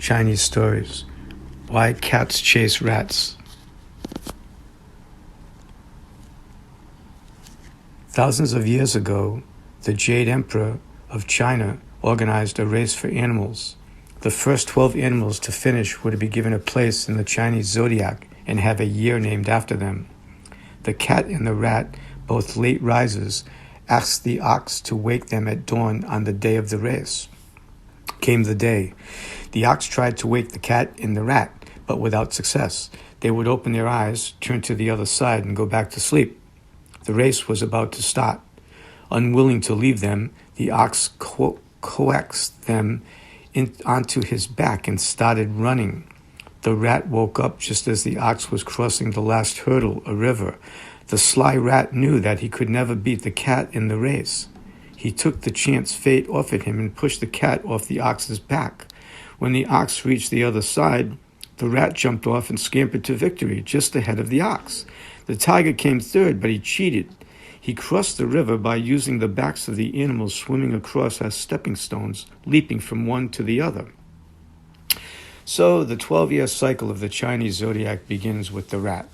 Chinese stories. Why cats chase rats. Thousands of years ago, the Jade Emperor of China organized a race for animals. The first 12 animals to finish would be given a place in the Chinese zodiac and have a year named after them. The cat and the rat, both late risers, asked the ox to wake them at dawn on the day of the race. Came the day. The ox tried to wake the cat and the rat, but without success. They would open their eyes, turn to the other side, and go back to sleep. The race was about to start. Unwilling to leave them, the ox coaxed them onto his back and started running. The rat woke up just as the ox was crossing the last hurdle, a river. The sly rat knew that he could never beat the cat in the race. He took the chance fate offered him and pushed the cat off the ox's back. When the ox reached the other side, the rat jumped off and scampered to victory, just ahead of the ox. The tiger came third, but he cheated. He crossed the river by using the backs of the animals swimming across as stepping stones, leaping from one to the other. So the 12-year cycle of the Chinese zodiac begins with the rat.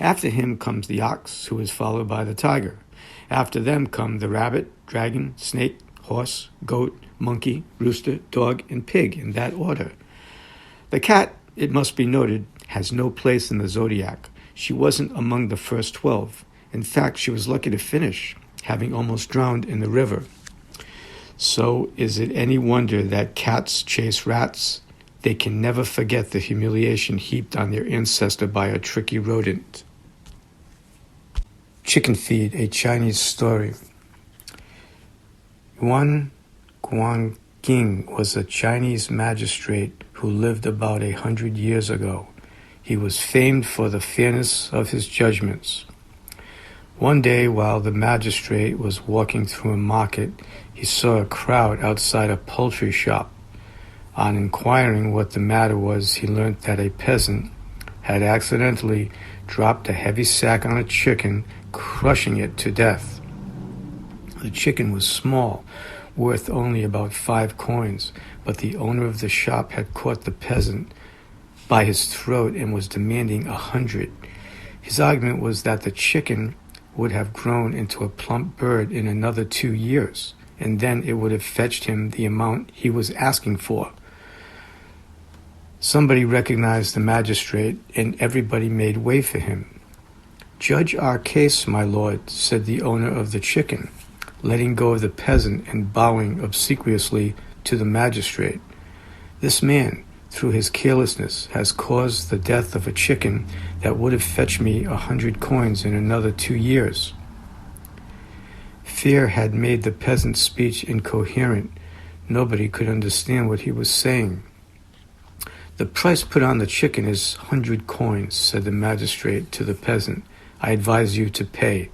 After him comes the ox, who is followed by the tiger. After them come the rabbit, dragon, snake, horse, goat, monkey, rooster, dog, and pig, in that order. The cat, it must be noted, has no place in the zodiac. She wasn't among the first 12. In fact, she was lucky to finish, having almost drowned in the river. So is it any wonder that cats chase rats? They can never forget the humiliation heaped on their ancestor by a tricky rodent. Chicken feed, a Chinese story. Yuan Guangqing was a Chinese magistrate who lived about 100 years ago. He was famed for the fairness of his judgments. One day, while the magistrate was walking through a market, he saw a crowd outside a poultry shop. On inquiring what the matter was, he learned that a peasant had accidentally dropped a heavy sack on a chicken, crushing it to death. The chicken was small, worth only about 5 coins, but the owner of the shop had caught the peasant by his throat and was demanding 100. His argument was that the chicken would have grown into a plump bird in another 2 years, and then it would have fetched him the amount he was asking for. Somebody recognized the magistrate, and everybody made way for him. "Judge our case, my lord," said the owner of the chicken, letting go of the peasant and bowing obsequiously to the magistrate. "This man, through his carelessness, has caused the death of a chicken that would have fetched me 100 coins in another 2 years. Fear had made the peasant's speech incoherent. Nobody could understand what he was saying. "The price put on the chicken is 100 coins, said the magistrate to the peasant. "I advise you to pay."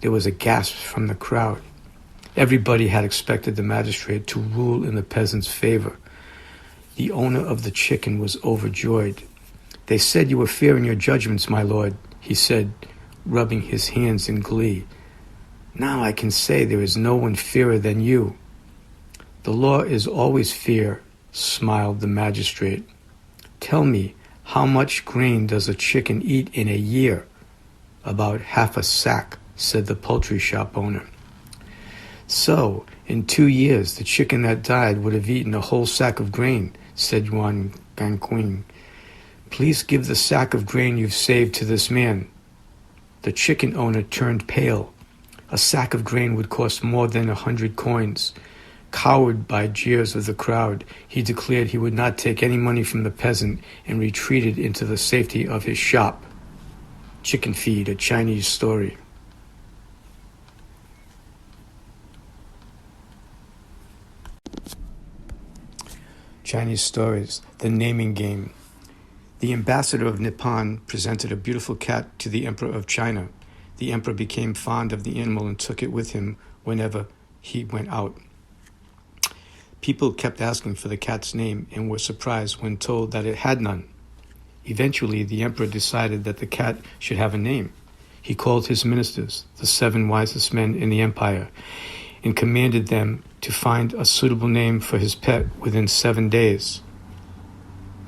There was a gasp from the crowd. Everybody had expected the magistrate to rule in the peasant's favor. The owner of the chicken was overjoyed. "They said you were fair in your judgments, my lord," he said, rubbing his hands in glee. "Now I can say there is no one fairer than you." "The law is always fair," smiled the magistrate. "Tell me, how much grain does a chicken eat in a year?" "About half a sack," said the poultry shop owner. "So, in 2 years, the chicken that died would have eaten a whole sack of grain," said Yuan Guangqing. "Please give the sack of grain you've saved to this man." The chicken owner turned pale. A sack of grain would cost more than 100 coins. Cowed by jeers of the crowd, he declared he would not take any money from the peasant and retreated into the safety of his shop. Chicken feed, a Chinese story. Chinese stories, the naming game. The ambassador of Nippon presented a beautiful cat to the Emperor of China. The emperor became fond of the animal and took it with him whenever he went out. People kept asking for the cat's name and were surprised when told that it had none. Eventually, the emperor decided that the cat should have a name. He called his ministers, the 7 wisest men in the empire, and commanded them to find a suitable name for his pet within 7 days.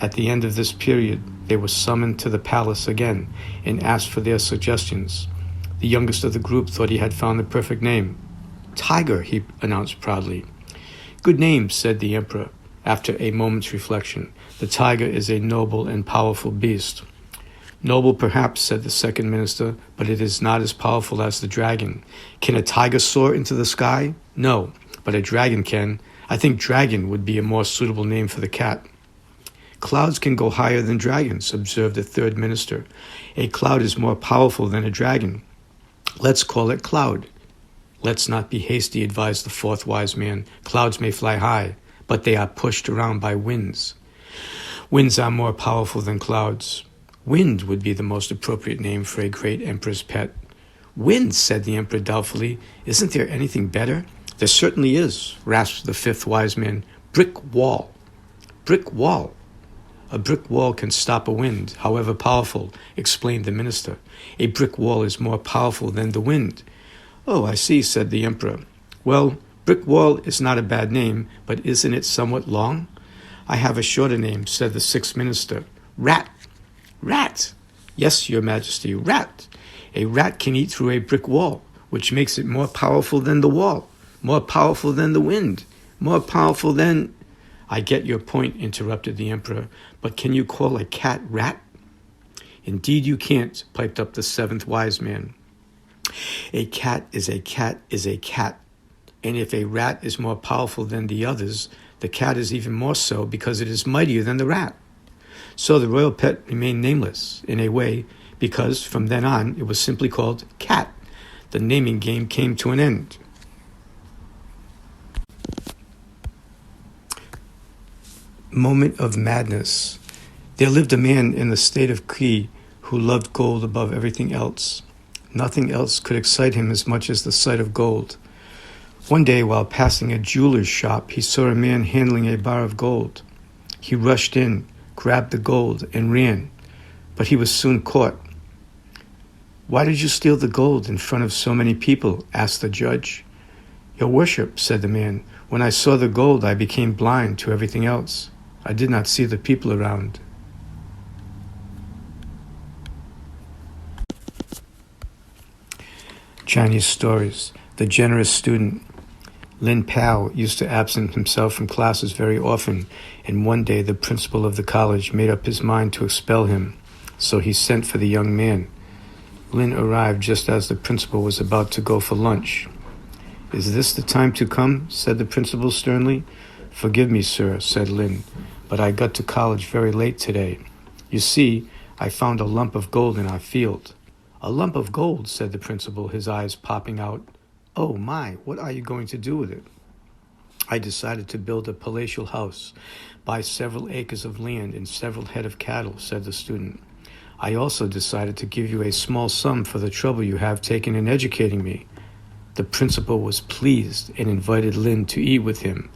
At the end of this period, they were summoned to the palace again and asked for their suggestions. The youngest of the group thought he had found the perfect name. Tiger, he announced proudly. Good name, said the emperor, after a moment's reflection. The tiger is a noble and powerful beast. Noble, perhaps, said the second minister, but it is not as powerful as the dragon. Can a tiger soar into the sky? No, but a dragon can. I think dragon would be a more suitable name for the cat. Clouds can go higher than dragons, observed the third minister. A cloud is more powerful than a dragon. Let's call it cloud. Let's not be hasty, advised the fourth wise man. Clouds may fly high, but they are pushed around by winds. Winds are more powerful than clouds. Wind would be the most appropriate name for a great emperor's pet. Wind, said the emperor doubtfully. Isn't there anything better? There certainly is, rasped the fifth wise man. Brick wall. Brick wall. A brick wall can stop a wind, however powerful, explained the minister. A brick wall is more powerful than the wind. Oh, I see, said the emperor. Well, brick wall is not a bad name, but isn't it somewhat long? I have a shorter name, said the sixth minister. Rat. Rat. Yes, your majesty, rat. A rat can eat through a brick wall, which makes it more powerful than the wall, more powerful than the wind, more powerful than... I get your point, interrupted the emperor, but can you call a cat rat? Indeed you can't, piped up the seventh wise man. A cat is a cat is a cat, and if a rat is more powerful than the others, the cat is even more so because it is mightier than the rat. So the royal pet remained nameless, in a way, because from then on it was simply called cat. The naming game came to an end. Moment of madness. There lived a man in the state of Qi who loved gold above everything else. Nothing else could excite him as much as the sight of gold. One day, while passing a jeweler's shop, he saw a man handling a bar of gold. He rushed in, grabbed the gold, and ran, but he was soon caught. Why did you steal the gold in front of so many people? Asked the judge. Your worship, said the man, when I saw the gold, I became blind to everything else. I did not see the people around. Chinese stories. The generous student. Lin Pao used to absent himself from classes very often, and one day the principal of the college made up his mind to expel him, so he sent for the young man. Lin arrived just as the principal was about to go for lunch. Is this the time to come? Said the principal sternly. Forgive me, sir, said Lin, but I got to college very late today. You see, I found a lump of gold in our field. A lump of gold, said the principal, his eyes popping out. Oh my, what are you going to do with it? I decided to build a palatial house, buy several acres of land and several head of cattle, said the student. I also decided to give you a small sum for the trouble you have taken in educating me. The principal was pleased and invited Lin to eat with him.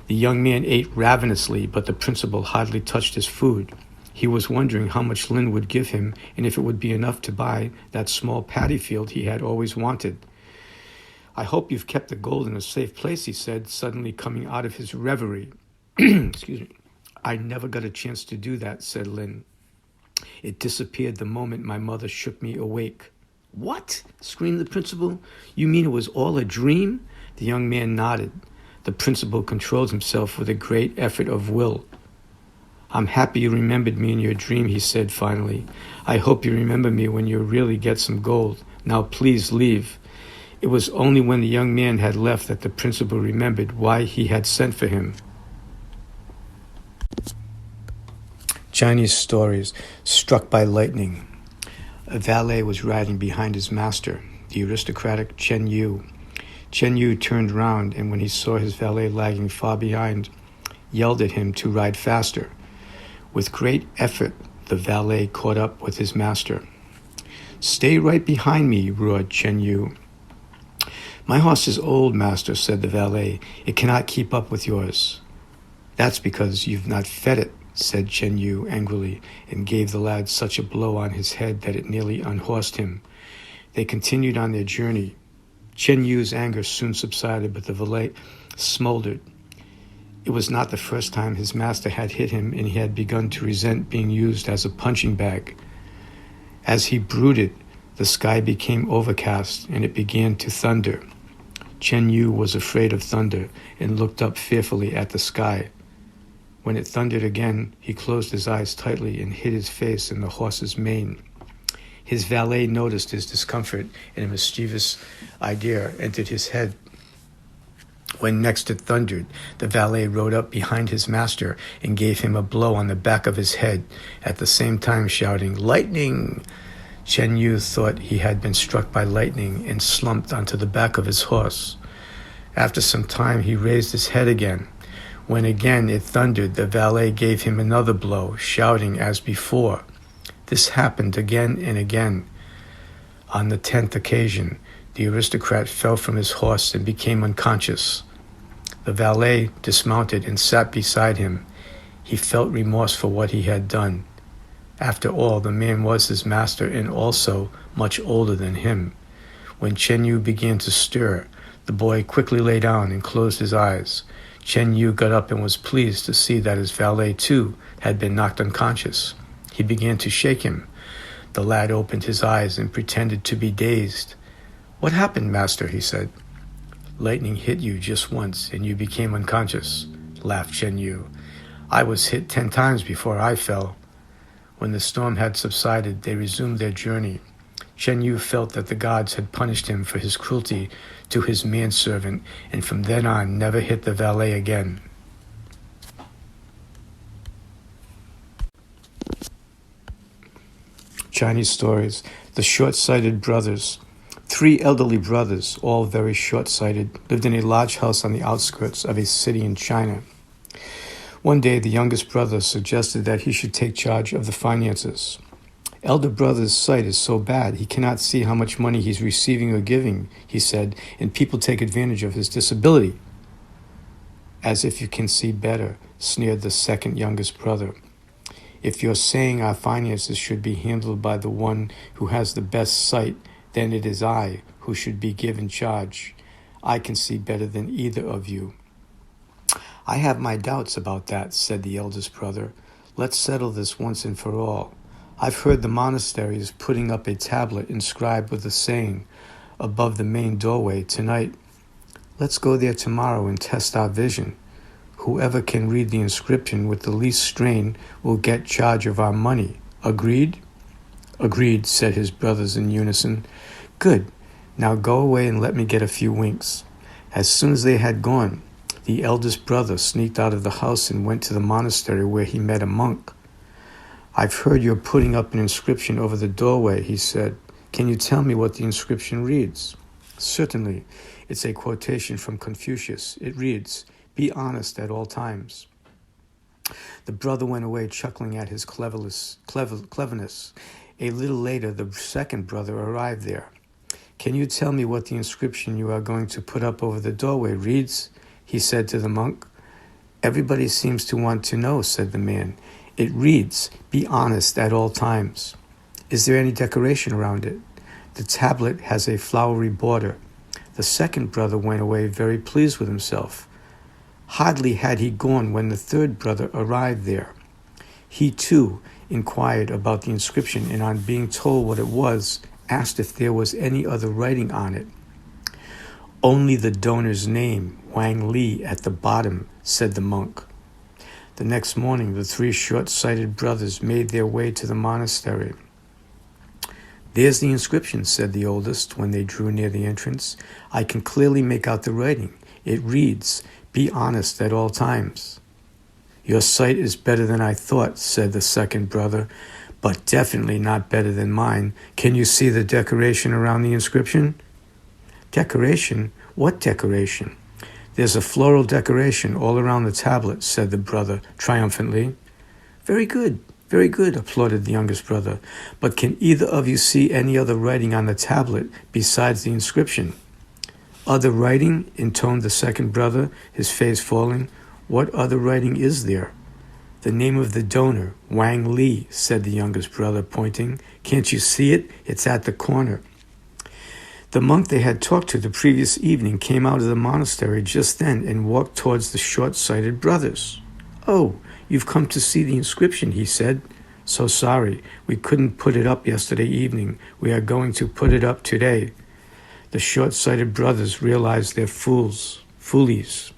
The young man ate ravenously, but the principal hardly touched his food. He was wondering how much Lin would give him and if it would be enough to buy that small paddy field he had always wanted. I hope you've kept the gold in a safe place, he said, suddenly coming out of his reverie. Excuse me. I never got a chance to do that, said Lin. It disappeared the moment my mother shook me awake. What? Screamed the principal. You mean it was all a dream? The young man nodded. The principal controlled himself with a great effort of will. I'm happy you remembered me in your dream, he said finally. I hope you remember me when you really get some gold. Now please leave. It was only when the young man had left that the principal remembered why he had sent for him. Chinese stories. Struck by lightning. A valet was riding behind his master, the aristocratic Chen Yu. Chen Yu turned round, and when he saw his valet lagging far behind, yelled at him to ride faster. With great effort, the valet caught up with his master. Stay right behind me, roared Chen Yu. My horse is old, master, said the valet. It cannot keep up with yours. That's because you've not fed it, said Chen Yu angrily, and gave the lad such a blow on his head that it nearly unhorsed him. They continued on their journey. Chen Yu's anger soon subsided, but the valet smoldered. It was not the first time his master had hit him, and he had begun to resent being used as a punching bag. As he brooded, the sky became overcast, and it began to thunder. Chen Yu was afraid of thunder and looked up fearfully at the sky. When it thundered again, he closed his eyes tightly and hid his face in the horse's mane. His valet noticed his discomfort, and a mischievous idea entered his head. When next it thundered, the valet rode up behind his master and gave him a blow on the back of his head, at the same time shouting, "Lightning!" Chen Yu thought he had been struck by lightning and slumped onto the back of his horse. After some time, he raised his head again. When again it thundered, the valet gave him another blow, shouting as before. This happened again and again. On the 10th occasion, the aristocrat fell from his horse and became unconscious. The valet dismounted and sat beside him. He felt remorse for what he had done. After all, the man was his master and also much older than him. When Chen Yu began to stir, the boy quickly lay down and closed his eyes. Chen Yu got up and was pleased to see that his valet, too, had been knocked unconscious. He began to shake him. The lad opened his eyes and pretended to be dazed. "What happened, master?" he said. "Lightning hit you just once, and you became unconscious," laughed Chen Yu. "I was hit 10 times before I fell." When the storm had subsided, they resumed their journey. Chen Yu felt that the gods had punished him for his cruelty to his manservant, and from then on never hit the valet again. Chinese stories. The Short-Sighted Brothers. 3 elderly brothers, all very short-sighted, lived in a large house on the outskirts of a city in China. One day, the youngest brother suggested that he should take charge of the finances. "Elder brother's sight is so bad, he cannot see how much money he's receiving or giving," he said, "and people take advantage of his disability." "As if you can see better," sneered the second youngest brother. "If you're saying our finances should be handled by the one who has the best sight, then it is I who should be given charge. I can see better than either of you." "I have my doubts about that," said the eldest brother. "Let's settle this once and for all. I've heard the monastery is putting up a tablet inscribed with a saying above the main doorway tonight. Let's go there tomorrow and test our vision. Whoever can read the inscription with the least strain will get charge of our money. Agreed?" "Agreed," said his brothers in unison. "Good. Now go away and let me get a few winks." As soon as they had gone, the eldest brother sneaked out of the house and went to the monastery, where he met a monk. "I've heard you're putting up an inscription over the doorway," he said. "Can you tell me what the inscription reads?" "Certainly. It's a quotation from Confucius. It reads, 'Be honest at all times.'" The brother went away chuckling at his cleverness. A little later, the second brother arrived there. "Can you tell me what the inscription you are going to put up over the doorway reads?" he said to the monk. "Everybody seems to want to know," said the man. "It reads, 'Be honest at all times.' Is there any decoration around it?" "The tablet has a flowery border." The second brother went away very pleased with himself. Hardly had he gone when the third brother arrived there. He, too, inquired about the inscription, and on being told what it was, asked if there was any other writing on it. "Only the donor's name, Wang Li, at the bottom," said the monk. The next morning, the 3 short-sighted brothers made their way to the monastery. "There's the inscription," said the oldest when they drew near the entrance. "I can clearly make out the writing. It reads, 'Be honest at all times.'" "Your sight is better than I thought," said the second brother, "but definitely not better than mine. Can you see the decoration around the inscription?" "Decoration? What decoration?" "There's a floral decoration all around the tablet," said the brother triumphantly. Very good," applauded the youngest brother. "But can either of you see any other writing on the tablet besides the inscription?" "Other writing?" intoned the second brother, his face falling. "What other writing is there?" "The name of the donor, Wang Li," said the youngest brother, pointing. "Can't you see it? It's at the corner." The monk they had talked to the previous evening came out of the monastery just then and walked towards the short-sighted brothers. "Oh, you've come to see the inscription," he said. "So sorry, we couldn't put it up yesterday evening. We are going to put it up today." The short-sighted brothers realized they're foolies.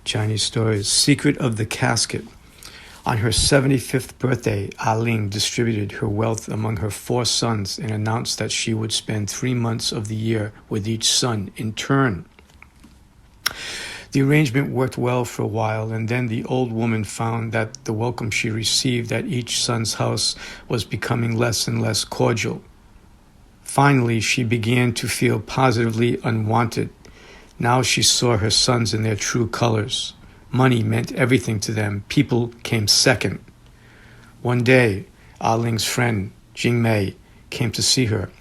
Chinese stories. Secret of the Casket. On her 75th birthday, Ling distributed her wealth among her 4 sons and announced that she would spend 3 months of the year with each son in turn. The arrangement worked well for a while, and then the old woman found that the welcome she received at each son's house was becoming less and less cordial. Finally, she began to feel positively unwanted. Now she saw her sons in their true colors. Money meant everything to them. People came second. One day, Ling's friend, Jingmei, came to see her.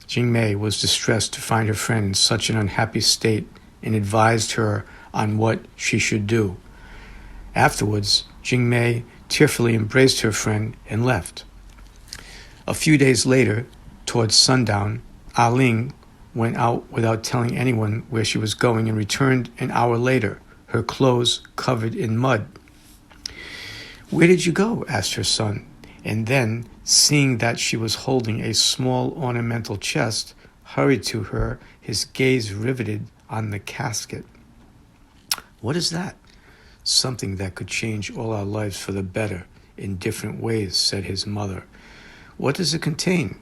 Jingmei was distressed to find her friend in such an unhappy state and advised her on what she should do. Afterwards, Jingmei tearfully embraced her friend and left. A few days later, towards sundown, Ling went out without telling anyone where she was going and returned an hour later, her clothes covered in mud. "Where did you go?" asked her son, and then, seeing that she was holding a small ornamental chest, hurried to her, his gaze riveted on the casket. "What is that?" "Something that could change all our lives for the better in different ways," said his mother. "What does it contain?"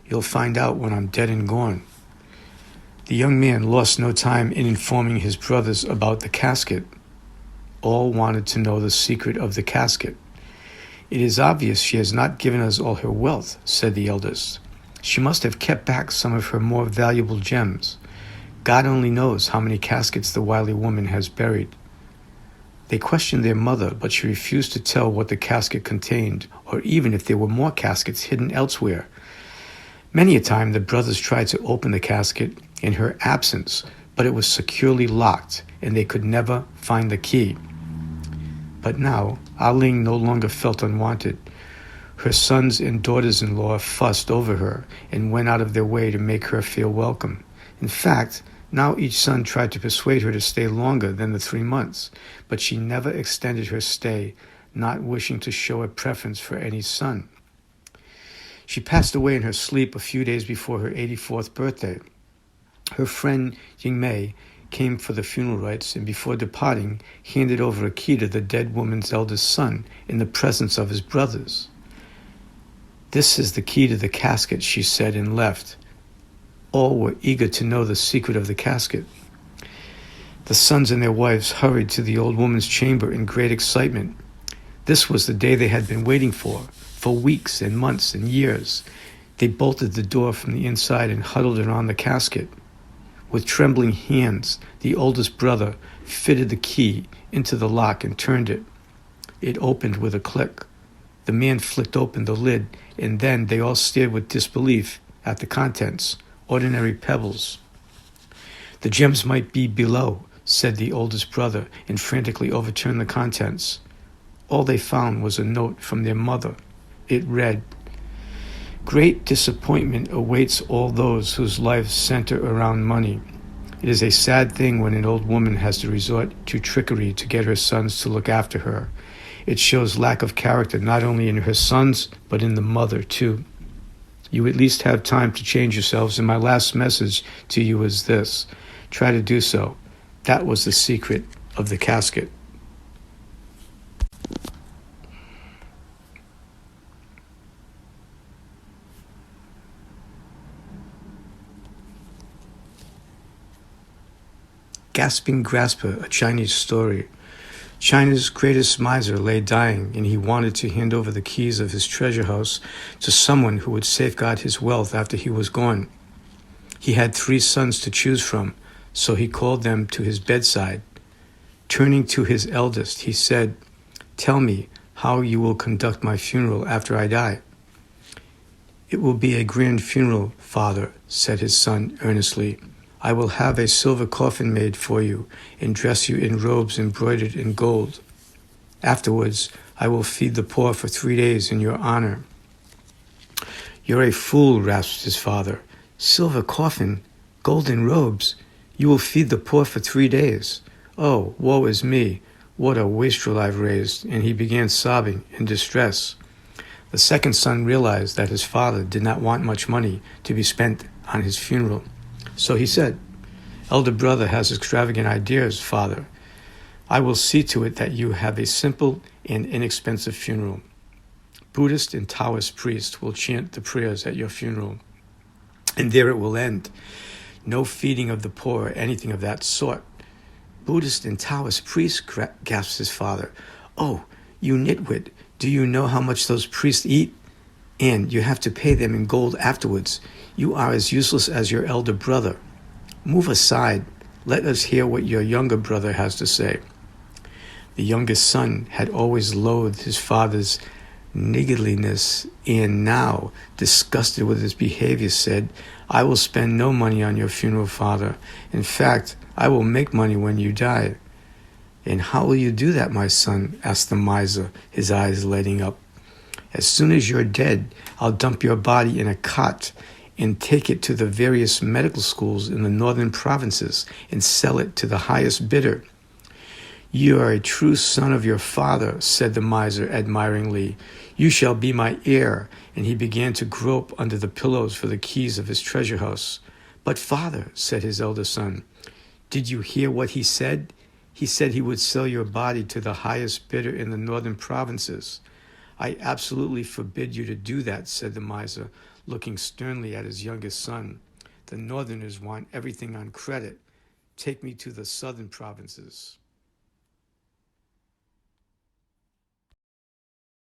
"You'll find out when I'm dead and gone." The young man lost no time in informing his brothers about the casket. All wanted to know the secret of the casket. "It is obvious she has not given us all her wealth," said the eldest. "She must have kept back some of her more valuable gems. God only knows how many caskets the wily woman has buried." They questioned their mother, but she refused to tell what the casket contained, or even if there were more caskets hidden elsewhere. Many a time the brothers tried to open the casket in her absence, but it was securely locked, and they could never find the key. But now, Ling no longer felt unwanted. Her sons and daughters-in-law fussed over her and went out of their way to make her feel welcome. In fact, now each son tried to persuade her to stay longer than the 3 months, but she never extended her stay, not wishing to show a preference for any son. She passed away in her sleep a few days before her 84th birthday. Her friend Jingmei came for the funeral rites and before departing handed over a key to the dead woman's eldest son in the presence of his brothers. "This is the key to the casket," she said, and left. All were eager to know the secret of the casket. The sons and their wives hurried to the old woman's chamber in great excitement. This was the day they had been waiting for weeks and months and years. They bolted the door from the inside and huddled around the casket. With trembling hands, the oldest brother fitted the key into the lock and turned it. It opened with a click. The man flicked open the lid, and then they all stared with disbelief at the contents, ordinary pebbles. "The gems might be below," said the oldest brother, and frantically overturned the contents. All they found was a note from their mother. It read, "Great disappointment awaits all those whose lives center around money. It is a sad thing when an old woman has to resort to trickery to get her sons to look after her. It shows lack of character not only in her sons, but in the mother too. You at least have time to change yourselves, and my last message to you is this. Try to do so. That was the secret of the casket." Gasping Grasper, a Chinese story. China's greatest miser lay dying, and he wanted to hand over the keys of his treasure house to someone who would safeguard his wealth after he was gone. He had 3 sons to choose from, so he called them to his bedside. Turning to his eldest, he said, "Tell me how you will conduct my funeral after I die." "It will be a grand funeral, father," said his son earnestly. "I will have a silver coffin made for you and dress you in robes embroidered in gold." Afterwards, I will feed the poor for 3 days in your honor." "You're a fool," rasped his father. "Silver coffin, golden robes. You will feed the poor for 3 days. Oh, woe is me. What a wastrel I've raised." And he began sobbing in distress. The second son realized that his father did not want much money to be spent on his funeral. So he said, "Elder brother has extravagant ideas, father. I will see to it that you have a simple and inexpensive funeral. Buddhist and Taoist priests will chant the prayers at your funeral, and there it will end. No feeding of the poor or anything of that sort." "Buddhist and Taoist priests?" gasped his father. "Oh, you nitwit, do you know how much those priests eat? And you have to pay them in gold afterwards. You are as useless as your elder brother. Move aside. Let us hear what your younger brother has to say." The youngest son had always loathed his father's niggardliness, and now, disgusted with his behavior, said, "I will spend no money on your funeral, father. In fact, I will make money when you die." "And how will you do that, my son?" asked the miser, his eyes lighting up. "As soon as you're dead, I'll dump your body in a cot and take it to the various medical schools in the northern provinces and sell it to the highest bidder." "You are a true son of your father," said the miser admiringly. "You shall be my heir." And he began to grope under the pillows for the keys of his treasure house. "But father," said his elder son, "did you hear what he said? He said he would sell your body to the highest bidder in the northern provinces." "I absolutely forbid you to do that," said the miser, looking sternly at his youngest son. "The northerners want everything on credit. Take me to the southern provinces."